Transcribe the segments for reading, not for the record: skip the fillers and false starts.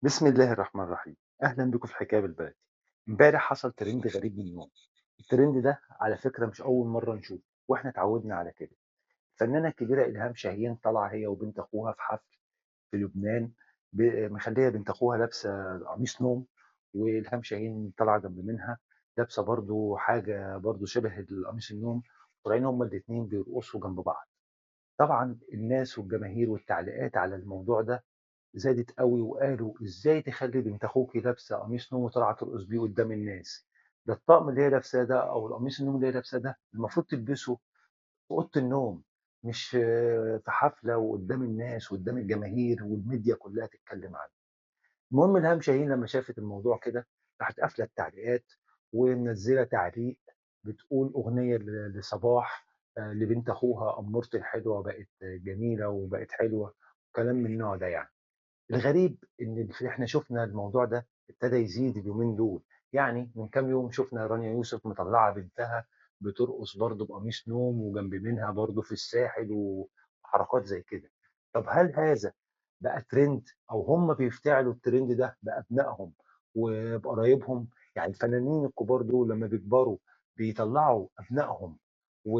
بسم الله الرحمن الرحيم. أهلا بكم في حكاية بالبلدي. امبارح حصل ترند غريب من النوم. الترند ده على فكرة مش أول مرة نشوفه، وإحنا اتعودنا على كده. الفنانة الكبيرة إلهام شاهين طالعة هي وبنت أخوها في حفل في لبنان، مخلية بنت أخوها لابسة قميص نوم، وإلهام شاهين طالعة جنب منها لابسة برضو حاجة برضو شبه القميص النوم، طالعين هما الاتنين بيرقصوا جنب بعض. طبعا الناس والجماهير والتعليقات على الموضوع ده زادت أوي، وقالوا إزاي تخلّي بنت أخوكِ لابسة قميص نوم وطالعة ترقص بيه قدّام الناس، ده الطقم اللي هي لابساه ده أو القميص النوم اللي هي لابساه ده المفروض تلبسه في أوضة النوم، مش في حفلة وقدّام الناس وقدّام الجماهير والميديا كلّها تتكلّم عنه. المهم إلهام شاهين لمّا شافت الموضوع كده، راحت قافلة التعليقات ومنزّلة تعليق بتقول أغنية لصباح، لبنت أخوها أمورتي الحلوة بقت جميلة وبقت حلوة، وكلام من النوع ده يعني. الغريب إن إحنا شُفنا الموضوع ده ابتدى يزيد اليومين دول، يعني من كام يوم شُفنا رانيا يوسف مطلّعة بنتها بترقص برضه بقميص نوم وجنب منها برضه في الساحل وحركات زي كده. طب هل هذا بقى ترند أو هم بيفتعلوا الترند ده بأبنائهم وبقرايبهم؟ يعني الفنانين الكبار دول لمّا بيكبروا بيطلّعوا أبنائهم و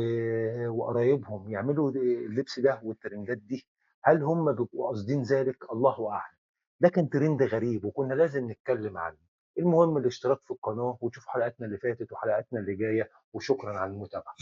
وقرايبهم يعملوا اللبس ده والترندات دي، هل هم بيبقوا قاصدين ذلك؟ الله أعلم. ده كان ترند غريب وكنا لازم نتكلم عنه. المهم الاشتراك في القناة وتشوفوا حلقاتنا اللي فاتت وحلقاتنا اللي جاية، وشكرًا على المتابعة.